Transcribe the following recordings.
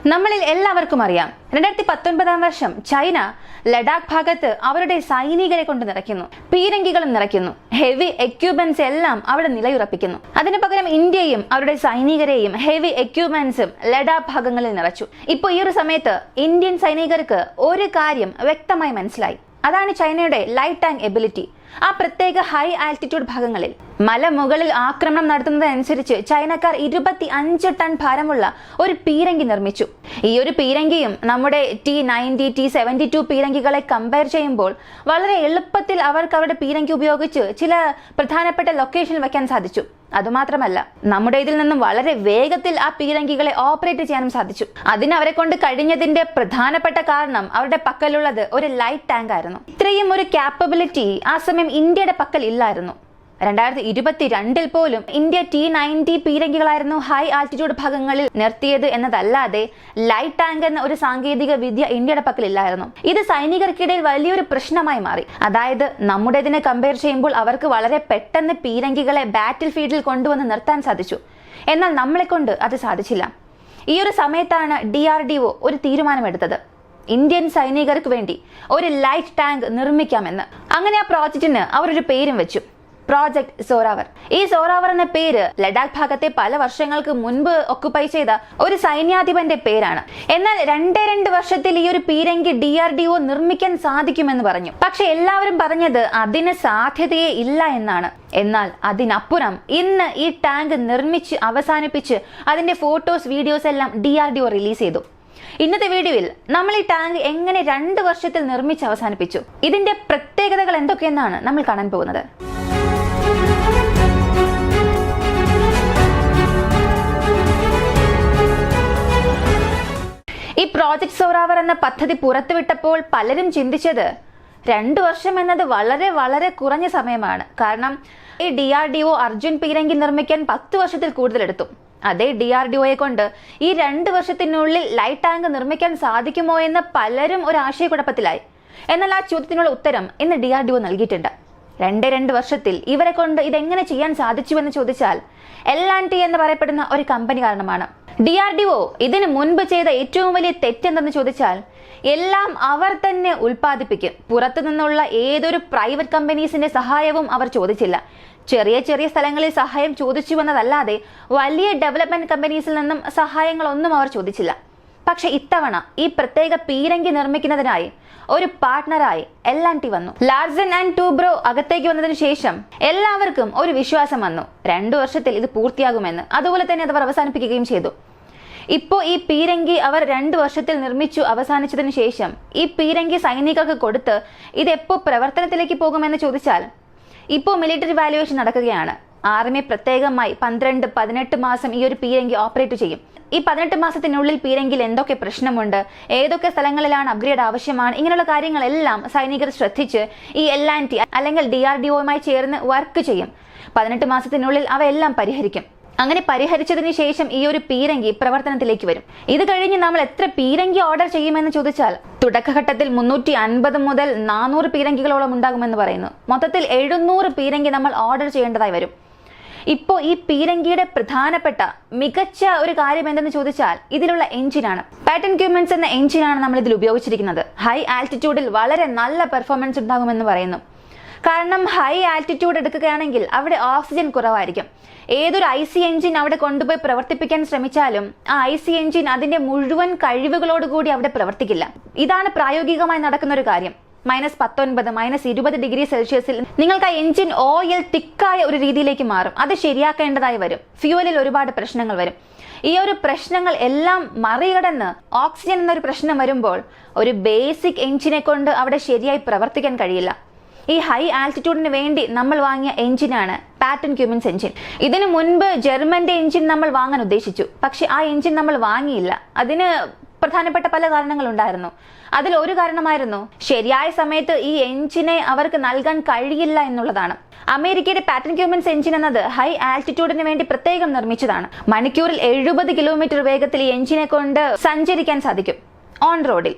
നമ്മളിൽ എല്ലാവർക്കും അറിയാം 2019 വർഷം ചൈന ലഡാക്ക് ഭാഗത്ത് അവരുടെ സൈനികരെ കൊണ്ട് നിറയ്ക്കുന്നു, പീരങ്കികളും നിറയ്ക്കുന്നു, ഹെവി എക്യുപ്മെന്റ്സ് എല്ലാം അവിടെ നിലയുറപ്പിക്കുന്നു. അതിനു പകരം ഇന്ത്യയും അവരുടെ സൈനികരെയും ഹെവി എക്യുപ്മെന്റ്സും ലഡാക്ക് ഭാഗങ്ങളിൽ നിറച്ചു. ഇപ്പോൾ ഈ ഒരു സമയത്ത് ഇന്ത്യൻ സൈനികർക്ക് ഒരു കാര്യം വ്യക്തമായി മനസ്സിലായി. അതാണ് ചൈനയുടെ ലൈറ്റ് ടാങ്ക് എബിലിറ്റി. ആ പ്രത്യേക ഹൈ ആൾട്ടിറ്റ്യൂഡ് ഭാഗങ്ങളിൽ മലമുകളിൽ ആക്രമണം നടത്തുന്നതനുസരിച്ച് ചൈനക്കാർ 25 ടൺ ഭാരമുള്ള ഒരു പീരങ്കി നിർമ്മിച്ചു. ഈ ഒരു പീരങ്കിയും നമ്മുടെ T-90, T-72 പീരങ്കികളെ കമ്പയർ ചെയ്യുമ്പോൾ വളരെ എളുപ്പത്തിൽ അവർക്ക് അവരുടെ പീരങ്കി ഉപയോഗിച്ച് ചില പ്രധാനപ്പെട്ട ലൊക്കേഷനിൽ വെക്കാൻ സാധിച്ചു. അതുമാത്രമല്ല, നമ്മുടെ ഇതിൽ നിന്നും വളരെ വേഗത്തിൽ ആ പീരങ്കികളെ ഓപ്പറേറ്റ് ചെയ്യാനും സാധിച്ചു. അതിന് അവരെ കൊണ്ട് കഴിഞ്ഞതിന്റെ പ്രധാനപ്പെട്ട കാരണം അവരുടെ പക്കലുള്ളത് ഒരു ലൈറ്റ് ടാങ്ക് ആയിരുന്നു. ഇത്രയും ഒരു ക്യാപ്പബിലിറ്റി ആ സമയം ഇന്ത്യയുടെ പക്കൽ ഇല്ലായിരുന്നു. 2022 പോലും ഇന്ത്യ T-90 പീരങ്കികളായിരുന്നു ഹൈ ആൾട്ടിറ്റ്യൂഡ് ഭാഗങ്ങളിൽ നിർത്തിയത് എന്നതല്ലാതെ ലൈറ്റ് ടാങ്ക് എന്ന ഒരു സാങ്കേതിക വിദ്യ ഇന്ത്യയുടെ പക്കലില്ലായിരുന്നു. ഇത് സൈനികർക്കിടയിൽ വലിയൊരു പ്രശ്നമായി മാറി. അതായത് നമ്മുടേതിനെ കമ്പയർ ചെയ്യുമ്പോൾ അവർക്ക് വളരെ പെട്ടെന്ന് പീരങ്കികളെ ബാറ്റിൽ ഫീൽഡിൽ കൊണ്ടുവന്ന് നിർത്താൻ സാധിച്ചു. എന്നാൽ നമ്മളെ കൊണ്ട് അത് സാധിച്ചില്ല. ഈ ഒരു സമയത്താണ് DRDO ഒരു തീരുമാനമെടുത്തത്. ഇന്ത്യൻ സൈനികർക്ക് വേണ്ടി ഒരു ലൈറ്റ് ടാങ്ക് നിർമ്മിക്കാമെന്ന്. അങ്ങനെ ആ പ്രോജക്റ്റിന് അവരൊരു പേരും വെച്ചു, പ്രോജക്ട് സോറാവർ. ഈ സോറാവർ എന്ന പേര് ലഡാക്ക് ഭാഗത്തെ പല വർഷങ്ങൾക്ക് മുൻപ് ഒക്കുപൈ ചെയ്ത ഒരു സൈന്യാധിപന്റെ പേരാണ്. എന്നാൽ 2 വർഷത്തിൽ ഈ ഒരു പീരങ്കി DRDO നിർമ്മിക്കാൻ സാധിക്കുമെന്ന് പറഞ്ഞു. പക്ഷെ എല്ലാവരും പറഞ്ഞത് അതിന് സാധ്യതയേ ഇല്ല എന്നാണ്. എന്നാൽ അതിനപ്പുറം ഇന്ന് ഈ ടാങ്ക് നിർമ്മിച്ച് അവസാനിപ്പിച്ച് അതിന്റെ ഫോട്ടോസ്, വീഡിയോസ് എല്ലാം DRDO റിലീസ് ചെയ്തു. ഇന്നത്തെ വീഡിയോയിൽ നമ്മൾ ഈ ടാങ്ക് എങ്ങനെ 2 വർഷത്തിൽ നിർമ്മിച്ച് അവസാനിപ്പിച്ചു, ഇതിന്റെ പ്രത്യേകതകൾ എന്തൊക്കെയെന്നാണ് നമ്മൾ കാണാൻ പോകുന്നത്. ഈ പ്രോജക്ട് സോറാവർ എന്ന പദ്ധതി പുറത്തുവിട്ടപ്പോൾ പലരും ചിന്തിച്ചത് 2 വർഷം എന്നത് വളരെ വളരെ കുറഞ്ഞ സമയമാണ്. കാരണം ഈ DRDO അർജുൻ പീരങ്കി നിർമ്മിക്കാൻ 10 വർഷത്തിൽ കൂടുതൽ എടുത്തു. അതേ DRDOയെ കൊണ്ട് ഈ 2 വർഷത്തിനുള്ളിൽ ലൈറ്റ് ടാങ്ക് നിർമ്മിക്കാൻ സാധിക്കുമോ എന്ന് പലരും ഒരു ആശയക്കുഴപ്പത്തിലായി. എന്നാൽ ആ ചോദ്യത്തിനുള്ള ഉത്തരം ഇന്ന് DRDO നൽകിയിട്ടുണ്ട്. 2 വർഷത്തിൽ ഇവരെ കൊണ്ട് ഇതെങ്ങനെ ചെയ്യാൻ സാധിച്ചുവെന്ന് ചോദിച്ചാൽ L&T എന്ന് പറയപ്പെടുന്ന ഒരു കമ്പനി കാരണമാണ്. DRDO ഇതിനു മുൻപ് ചെയ്ത ഏറ്റവും വലിയ തെറ്റെന്തെന്ന് ചോദിച്ചാൽ എല്ലാം അവർ തന്നെ ഉൽപ്പാദിപ്പിക്കും. പുറത്തു നിന്നുള്ള ഏതൊരു പ്രൈവറ്റ് കമ്പനീസിന്റെ സഹായവും അവർ ചോദിച്ചില്ല. ചെറിയ ചെറിയ സ്ഥലങ്ങളിൽ സഹായം ചോദിച്ചു എന്നതല്ലാതെ വലിയ ഡെവലപ്മെന്റ് കമ്പനീസിൽ നിന്നും സഹായങ്ങളൊന്നും അവർ ചോദിച്ചില്ല. പക്ഷെ ഇത്തവണ ഈ പ്രത്യേക പീരങ്കി നിർമ്മിക്കുന്നതിനായി ഒരു പാർട്ട്ണറായി L&T വന്നു. ലാർസൻ ആൻഡ് ടൂബ്രോ അകത്തേക്ക് വന്നതിന് ശേഷം എല്ലാവർക്കും ഒരു വിശ്വാസം വന്നു, 2 വർഷത്തിൽ ഇത് പൂർത്തിയാകുമെന്ന്. അതുപോലെ തന്നെ അത് അവർ അവസാനിപ്പിക്കുകയും ചെയ്തു. ഇപ്പോൾ ഈ പീരങ്കി അവർ 2 വർഷത്തിൽ നിർമ്മിച്ചു അവസാനിച്ചതിന് ശേഷം ഈ പീരങ്കി സൈനികർക്ക് കൊടുത്ത് ഇത് എപ്പോൾ പ്രവർത്തനത്തിലേക്ക് പോകുമെന്ന് ചോദിച്ചാൽ ഇപ്പോൾ മിലിറ്ററി വാല്യുവേഷൻ നടക്കുകയാണ്. ആർമി പ്രത്യേകമായി 12-18 മാസം ഈ ഒരു പീരങ്കി ഓപ്പറേറ്റ് ചെയ്യും. ഈ 18 മാസത്തിനുള്ളിൽ പീരങ്കിയിൽ എന്തൊക്കെ പ്രശ്നമുണ്ട്, ഏതൊക്കെ സ്ഥലങ്ങളിലാണ് അപ്ഗ്രേഡ് ആവശ്യമാണ്, ഇങ്ങനെയുള്ള കാര്യങ്ങളെല്ലാം സൈനികർ ശ്രദ്ധിച്ച് ഈ L&T അല്ലെങ്കിൽ DRDOയുമായി ചേർന്ന് വർക്ക് ചെയ്യും. 18 മാസത്തിനുള്ളിൽ അവയെല്ലാം പരിഹരിക്കും. അങ്ങനെ പരിഹരിച്ചതിന് ശേഷം ഈ ഒരു പീരങ്കി പ്രവർത്തനത്തിലേക്ക് വരും. ഇത് കഴിഞ്ഞ് നമ്മൾ എത്ര പീരങ്കി ഓർഡർ ചെയ്യുമെന്ന് ചോദിച്ചാൽ തുടക്കഘട്ടത്തിൽ 350 മുതൽ 400 പീരങ്കികളോളം ഉണ്ടാകുമെന്ന് പറയുന്നു. മൊത്തത്തിൽ 700 പീരങ്കി നമ്മൾ ഓർഡർ ചെയ്യേണ്ടതായി വരും. ഇപ്പോൾ ഈ പീരങ്കിയുടെ പ്രധാനപ്പെട്ട മികച്ച ഒരു കാര്യം എന്തെന്ന് ചോദിച്ചാൽ ഇതിലുള്ള എഞ്ചിനാണ്. പാറ്റൺ ക്യൂമെൻസ് എന്ന എഞ്ചിനാണ് നമ്മൾ ഇതിൽ ഉപയോഗിച്ചിരിക്കുന്നത്. ഹൈ ആൾട്ടിറ്റ്യൂഡിൽ വളരെ നല്ല പെർഫോമൻസ് ഉണ്ടാകുമെന്ന് പറയുന്നു. കാരണം ഹൈ ആൾട്ടിറ്റ്യൂഡ് എടുക്കുകയാണെങ്കിൽ അവിടെ ഓക്സിജൻ കുറവായിരിക്കും. ഏതൊരു IC എഞ്ചിൻ അവിടെ കൊണ്ടുപോയി പ്രവർത്തിപ്പിക്കാൻ ശ്രമിച്ചാലും ആ IC എഞ്ചിൻ അതിന്റെ മുഴുവൻ കഴിവുകളോടുകൂടി അവിടെ പ്രവർത്തിക്കില്ല. ഇതാണ് പ്രായോഗികമായി നടക്കുന്ന ഒരു കാര്യം. -19, -20 ഡിഗ്രി സെൽഷ്യസിൽ നിങ്ങൾക്ക് ആ എഞ്ചിൻ ഓയിൽ തിക്കായ ഒരു രീതിയിലേക്ക് മാറും. അത് ശരിയാക്കേണ്ടതായി വരും. ഫ്യൂവലിൽ ഒരുപാട് പ്രശ്നങ്ങൾ വരും. ഈ ഒരു പ്രശ്നങ്ങൾ എല്ലാം മറികടന്ന് ഓക്സിജൻ എന്നൊരു പ്രശ്നം വരുമ്പോൾ ഒരു ബേസിക് എഞ്ചിനെ കൊണ്ട് അവിടെ ശരിയായി പ്രവർത്തിക്കാൻ കഴിയില്ല. ഈ ഹൈ ആൾട്ടിറ്റ്യൂഡിന് വേണ്ടി നമ്മൾ വാങ്ങിയ എഞ്ചിനാണ് പാറ്റൺ ക്യൂമെൻസ് എഞ്ചിൻ. ഇതിനു മുൻപ് ജർമ്മന്റെ എഞ്ചിൻ നമ്മൾ വാങ്ങാൻ ഉദ്ദേശിച്ചു. പക്ഷെ ആ എഞ്ചിൻ നമ്മൾ വാങ്ങിയില്ല. അതിന് പ്രധാനപ്പെട്ട പല കാരണങ്ങളുണ്ടായിരുന്നു. അതിൽ ഒരു കാരണമായിരുന്നു ശരിയായ സമയത്ത് ഈ എഞ്ചിനെ അവർക്ക് നൽകാൻ കഴിയില്ല എന്നുള്ളതാണ്. അമേരിക്കയുടെ പാറ്റൺ ക്യൂമെൻസ് എഞ്ചിൻ എന്നത് ഹൈ ആൾട്ടിറ്റ്യൂഡിന് വേണ്ടി പ്രത്യേകം നിർമ്മിച്ചതാണ്. മണിക്കൂറിൽ 70 കിലോമീറ്റർ വേഗത്തിൽ ഈ എഞ്ചിനെ കൊണ്ട് സഞ്ചരിക്കാൻ സാധിക്കും ഓൺ റോഡിൽ.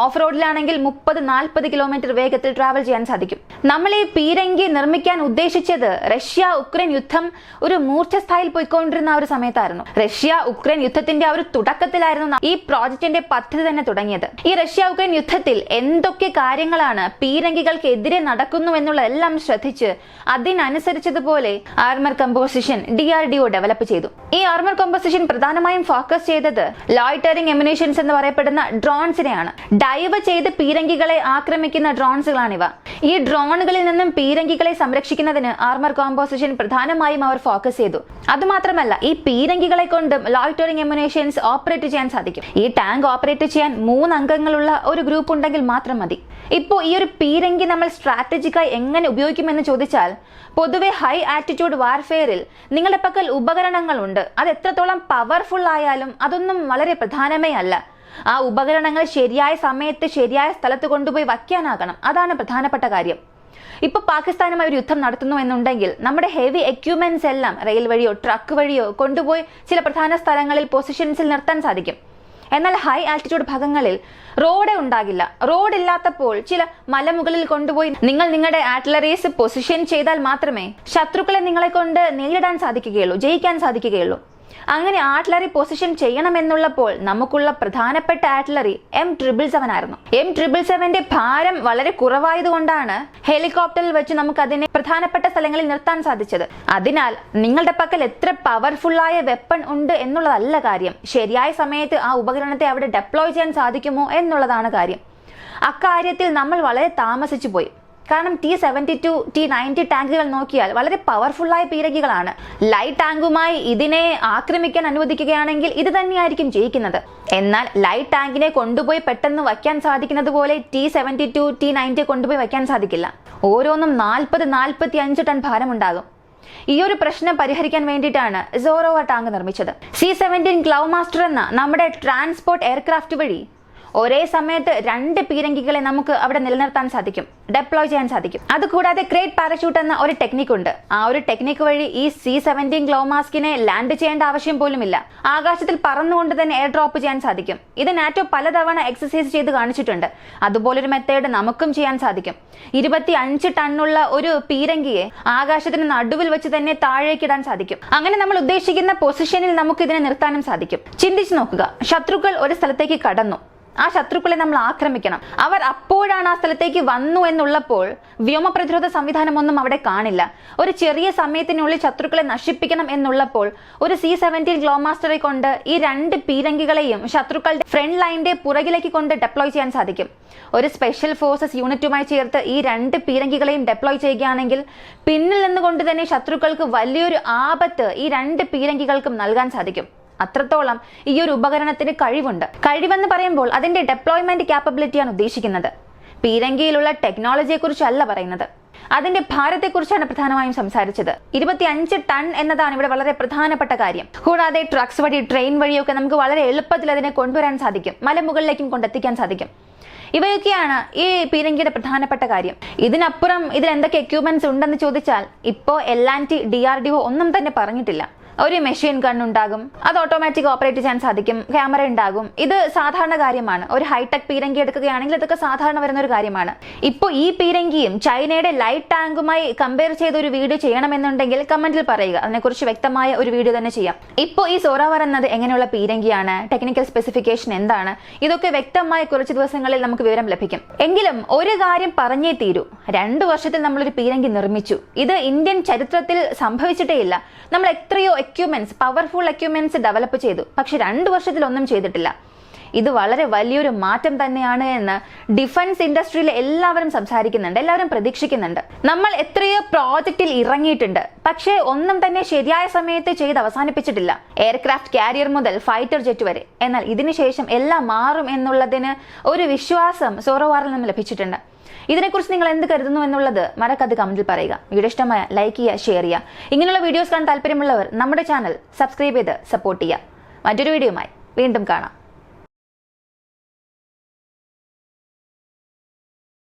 ഓഫ് റോഡിലാണെങ്കിൽ 30-40 കിലോമീറ്റർ വേഗത്തിൽ ട്രാവൽ ചെയ്യാൻ സാധിക്കും. നമ്മൾ ഈ പീരങ്കി നിർമ്മിക്കാൻ ഉദ്ദേശിച്ചത് റഷ്യ ഉക്രൈൻ യുദ്ധം ഒരു മൂർച്ഛസ്ഥായിൽ പോയിക്കൊണ്ടിരുന്ന ആ ഒരു സമയത്തായിരുന്നു. റഷ്യ ഉക്രൈൻ യുദ്ധത്തിന്റെ ആ ഒരു തുടക്കത്തിലായിരുന്നു ഈ പ്രോജക്റ്റിന്റെ പദ്ധതി തന്നെ തുടങ്ങിയത്. ഈ റഷ്യ ഉക്രൈൻ യുദ്ധത്തിൽ എന്തൊക്കെ കാര്യങ്ങളാണ് പീരങ്കികൾക്കെതിരെ നടക്കുന്നു എന്നുള്ളതെല്ലാം ശ്രദ്ധിച്ച് അതിനനുസരിച്ചതുപോലെ ആർമർ കമ്പോസിഷൻ DRDO ഡെവലപ്പ് ചെയ്തു. ഈ ആർമർ കമ്പോസിഷൻ പ്രധാനമായും ഫോക്കസ് ചെയ്തത് ലോയിറ്ററിംഗ് എമ്യൂണിഷൻസ് എന്ന് പറയപ്പെടുന്ന ഡ്രോൺസിനെയാണ്. ഡൈവ് ചെയ്ത് പീരങ്കികളെ ആക്രമിക്കുന്ന ഡ്രോൺസുകളാണിവ. ഈ ഡ്രോണുകളിൽ നിന്നും പീരങ്കികളെ സംരക്ഷിക്കുന്നതിന് ആർമർ കോമ്പോസിഷൻ പ്രധാനമായും അവർ ഫോക്കസ് ചെയ്തു. അതുമാത്രമല്ല, ഈ പീരങ്കികളെ കൊണ്ടും ലോയിറ്ററിംഗ് എമ്യൂണിഷൻസ് ഓപ്പറേറ്റ് ചെയ്യാൻ സാധിക്കും. ഈ ടാങ്ക് ഓപ്പറേറ്റ് ചെയ്യാൻ 3 അംഗങ്ങളുള്ള ഒരു ഗ്രൂപ്പ് ഉണ്ടെങ്കിൽ മാത്രം മതി. ഇപ്പോൾ ഈ ഒരു പീരങ്കി നമ്മൾ സ്ട്രാറ്റജിക്കായി എങ്ങനെ ഉപയോഗിക്കുമെന്ന് ചോദിച്ചാൽ, പൊതുവെ ഹൈ ആറ്റിറ്റ്യൂഡ് വാർഫെയറിൽ നിങ്ങളുടെ പക്കൽ ഉപകരണങ്ങളുണ്ട്. അത് എത്രത്തോളം പവർഫുൾ ആയാലും അതൊന്നും വളരെ പ്രധാനമേ അല്ല. ആ ഉപകരണങ്ങൾ ശരിയായ സമയത്ത് ശരിയായ സ്ഥലത്ത് കൊണ്ടുപോയി വയ്ക്കാനാകണം. അതാണ് പ്രധാനപ്പെട്ട കാര്യം. ഇപ്പൊ പാകിസ്ഥാനുമായി ഒരു യുദ്ധം നടത്തുന്നു എന്നുണ്ടെങ്കിൽ നമ്മുടെ ഹെവി എക്യുപ്മെന്റ്സ് എല്ലാം റെയിൽ വഴിയോ ട്രക്ക് വഴിയോ കൊണ്ടുപോയി ചില പ്രധാന സ്ഥലങ്ങളിൽ പൊസിഷൻസിൽ നിർത്താൻ സാധിക്കും. എന്നാൽ ഹൈ ആൾട്ടിറ്റ്യൂഡ് ഭാഗങ്ങളിൽ റോഡേ ഉണ്ടാകില്ല. റോഡ് ഇല്ലാത്തപ്പോൾ ചില മലമുകളിൽ കൊണ്ടുപോയി നിങ്ങൾ നിങ്ങളുടെ ആർട്ടിലറീസ് പൊസിഷൻ ചെയ്താൽ മാത്രമേ ശത്രുക്കളെ നിങ്ങളെ കൊണ്ട് നേരിടാൻ സാധിക്കുകയുള്ളൂ, ജയിക്കാൻ സാധിക്കുകയുള്ളൂ. അങ്ങനെ ആർട്ടിലറി പൊസിഷൻ ചെയ്യണമെന്നുള്ളപ്പോൾ നമുക്കുള്ള പ്രധാനപ്പെട്ട ആർട്ടിലറി M777 ആയിരുന്നു. M777ന്റെ ഭാരം വളരെ കുറവായതുകൊണ്ടാണ് ഹെലികോപ്റ്ററിൽ വെച്ച് നമുക്ക് അതിനെ പ്രധാനപ്പെട്ട സ്ഥലങ്ങളിൽ നിർത്താൻ സാധിച്ചത്. അതിനാൽ നിങ്ങളുടെ പക്കൽ എത്ര പവർഫുള്ളായ വെപ്പൺ ഉണ്ട് എന്നുള്ളതല്ല കാര്യം, ശരിയായ സമയത്ത് ആ ഉപകരണത്തെ അവിടെ ഡെപ്ലോയ് ചെയ്യാൻ സാധിക്കുമോ എന്നുള്ളതാണ് കാര്യം. അക്കാര്യത്തിൽ നമ്മൾ വളരെ താമസിച്ചു പോയി. കാരണം T-72, T-90 ടാങ്കുകൾ നോക്കിയാൽ വളരെ പവർഫുള്ളായ പീരങ്കികളാണ്. ലൈറ്റ് ടാങ്കുമായി ഇതിനെ ആക്രമിക്കാൻ അനുവദിക്കുകയാണെങ്കിൽ ഇത് തന്നെയായിരിക്കും ജയിക്കുന്നത്. എന്നാൽ ലൈറ്റ് ടാങ്കിനെ കൊണ്ടുപോയി പെട്ടെന്ന് വയ്ക്കാൻ സാധിക്കുന്നത് പോലെ T-72, T-90 കൊണ്ടുപോയി വയ്ക്കാൻ സാധിക്കില്ല. ഓരോന്നും 40-45 ടൺ ഭാരമുണ്ടാകും. ഈ ഒരു പ്രശ്നം പരിഹരിക്കാൻ വേണ്ടിയിട്ടാണ് സോറോവർ ടാങ്ക് നിർമ്മിച്ചത്. C-17 ഗ്ലൗമാസ്റ്റർ എന്ന നമ്മുടെ ട്രാൻസ്പോർട്ട് എയർക്രാഫ്റ്റ് വഴി ഒരേ സമയത്ത് 2 പീരങ്കികളെ നമുക്ക് അവിടെ നിലനിർത്താൻ സാധിക്കും, ഡെപ്ലോയ് ചെയ്യാൻ സാധിക്കും. അതുകൂടാതെ ക്രേറ്റ് പാരഷൂട്ട് എന്ന ഒരു ടെക്നിക് ഉണ്ട്. ആ ഒരു ടെക്നിക് വഴി ഈ C-17 ഗ്ലൗമാസ്കിനെ ലാൻഡ് ചെയ്യേണ്ട ആവശ്യം പോലുമില്ല. ആകാശത്തിൽ പറന്നുകൊണ്ട് തന്നെ എയർ ഡ്രോപ്പ് ചെയ്യാൻ സാധിക്കും. ഇത് നാറ്റോ പലതവണ എക്സസൈസ് ചെയ്ത് കാണിച്ചിട്ടുണ്ട്. അതുപോലൊരു മെത്തേഡ് നമുക്കും ചെയ്യാൻ സാധിക്കും. 25 ടണ്ണുള്ള ഒരു പീരങ്കിയെ ആകാശത്തിന് നടുവിൽ വെച്ച് തന്നെ താഴേക്കിടാൻ സാധിക്കും. അങ്ങനെ നമ്മൾ ഉദ്ദേശിക്കുന്ന പൊസിഷനിൽ നമുക്ക് ഇതിനെ നിർത്താനും സാധിക്കും. ചിന്തിച്ചു നോക്കുക, ശത്രുക്കൾ ഒരു സ്ഥലത്തേക്ക് കടന്നു, ആ ശത്രുക്കളെ നമ്മൾ ആക്രമിക്കണം. അവർ അപ്പോഴാണ് ആ സ്ഥലത്തേക്ക് വന്നു എന്നുള്ളപ്പോൾ വ്യോമ പ്രതിരോധ സംവിധാനമൊന്നും അവിടെ കാണില്ല. ഒരു ചെറിയ സമയത്തിനുള്ളിൽ ശത്രുക്കളെ നശിപ്പിക്കണം എന്നുള്ളപ്പോൾ ഒരു C-17 ഗ്ലോമാസ്റ്ററെ കൊണ്ട് ഈ 2 പീരങ്കികളെയും ശത്രുക്കളുടെ ഫ്രണ്ട് ലൈനിന്റെ പുറകിലേക്ക് കൊണ്ട് ഡെപ്ലോയ് ചെയ്യാൻ സാധിക്കും. ഒരു സ്പെഷ്യൽ ഫോഴ്സസ് യൂണിറ്റുമായി ചേർത്ത് ഈ 2 പീരങ്കികളെയും ഡെപ്ലോയ് ചെയ്യുകയാണെങ്കിൽ പിന്നിൽ നിന്നുകൊണ്ട് തന്നെ ശത്രുക്കൾക്ക് വലിയൊരു ആപത്ത് ഈ 2 പീരങ്കികൾക്കും നൽകാൻ സാധിക്കും. അത്രത്തോളം ഈ ഒരു ഉപകരണത്തിന് കഴിവുണ്ട്. കഴിവെന്ന് പറയുമ്പോൾ അതിന്റെ ഡെപ്ലോയ്മെന്റ് ക്യാപ്പബിലിറ്റിയാണ് ഉദ്ദേശിക്കുന്നത്. പീരങ്കിയിലുള്ള ടെക്നോളജിയെ കുറിച്ചല്ല പറയുന്നത്, അതിന്റെ ഭാരത്തെക്കുറിച്ചാണ് പ്രധാനമായും സംസാരിച്ചത്. 25 ടൺ എന്നതാണ് ഇവിടെ വളരെ പ്രധാനപ്പെട്ട കാര്യം. കൂടാതെ ട്രക്സ് വഴി ട്രെയിൻ വഴിയൊക്കെ നമുക്ക് വളരെ എളുപ്പത്തിൽ അതിനെ കൊണ്ടുവരാൻ സാധിക്കും, മലമുകളിലേക്കും കൊണ്ടെത്തിക്കാൻ സാധിക്കും. ഇവയൊക്കെയാണ് ഈ പീരങ്കിയുടെ പ്രധാനപ്പെട്ട കാര്യം. ഇതിനപ്പുറം ഇതിൽ എന്തൊക്കെ എക്യുപ്മെന്റ്സ് ഉണ്ടെന്ന് ചോദിച്ചാൽ ഇപ്പോൾ L&T DRDO ഒന്നും തന്നെ പറഞ്ഞിട്ടില്ല. ഒരു മെഷീൻ ഗൺ ഉണ്ടാകും, അത് ഓട്ടോമാറ്റിക് ഓപ്പറേറ്റ് ചെയ്യാൻ സാധിക്കും, ക്യാമറ ഉണ്ടാകും. ഇത് സാധാരണ കാര്യമാണ്. ഒരു ഹൈടെക് പീരങ്കി എടുക്കുകയാണെങ്കിൽ ഇതൊക്കെ സാധാരണ വരുന്ന ഒരു കാര്യമാണ്. ഇപ്പോൾ ഈ പീരങ്കിയും ചൈനയുടെ ലൈറ്റ് ടാങ്കുമായി കമ്പയർ ചെയ്ത ഒരു വീഡിയോ ചെയ്യണമെന്നുണ്ടെങ്കിൽ കമന്റിൽ പറയുക, അതിനെക്കുറിച്ച് വ്യക്തമായ ഒരു വീഡിയോ തന്നെ ചെയ്യാം. ഇപ്പോൾ ഈ സോറാവർ എന്നത് എങ്ങനെയുള്ള പീരങ്കിയാണ്, ടെക്നിക്കൽ സ്പെസിഫിക്കേഷൻ എന്താണ്, ഇതൊക്കെ വ്യക്തമായ കുറച്ച് ദിവസങ്ങളിൽ നമുക്ക് വിവരം ലഭിക്കും. എങ്കിലും ഒരു കാര്യം പറഞ്ഞേ തീരൂ, 2 വർഷത്തിൽ നമ്മളൊരു പീരങ്കി നിർമ്മിച്ചു. ഇത് ഇന്ത്യൻ ചരിത്രത്തിൽ സംഭവിച്ചിട്ടേ ഇല്ല. നമ്മൾ എത്രയോ എക്യുപ്മെന്റ്സ്, പവർഫുൾ എക്യുപ്മെന്റ്സ് ഡെവലപ്പ് ചെയ്തു, പക്ഷെ 2 വർഷത്തിൽ ഒന്നും ചെയ്തിട്ടില്ല. ഇത് വളരെ വലിയൊരു മാറ്റം തന്നെയാണ് എന്ന് ഡിഫൻസ് ഇൻഡസ്ട്രിയിൽ എല്ലാവരും സംസാരിക്കുന്നുണ്ട്, എല്ലാവരും പ്രതീക്ഷിക്കുന്നുണ്ട്. നമ്മൾ എത്രയോ പ്രോജക്റ്റിൽ ഇറങ്ങിയിട്ടുണ്ട്, പക്ഷേ ഒന്നും തന്നെ ശരിയായ സമയത്ത് ചെയ്ത് അവസാനിപ്പിച്ചിട്ടില്ല. എയർക്രാഫ്റ്റ് കാരിയർ മുതൽ ഫൈറ്റർ ജെറ്റ് വരെ. എന്നാൽ ഇതിനുശേഷം എല്ലാം മാറും എന്നുള്ളതിന് ഒരു വിശ്വാസം സോറോവാറിൽ നിന്ന് ലഭിച്ചിട്ടുണ്ട്. ഇതിനെക്കുറിച്ച് നിങ്ങൾ എന്ത് കരുതുന്നു എന്നുള്ളത് മറക്കാതെ കമന്റിൽ പറയുക. വീഡിയോ ഇഷ്ടമായ ലൈക്ക് ചെയ്യുക, ഷെയർ ചെയ്യുക. ഇങ്ങനെയുള്ള വീഡിയോസ് കാണാൻ താല്പര്യമുള്ളവർ നമ്മുടെ ചാനൽ സബ്സ്ക്രൈബ് ചെയ്ത് സപ്പോർട്ട് ചെയ്യുക. മറ്റൊരു വീഡിയോയുമായി വീണ്ടും കാണാം.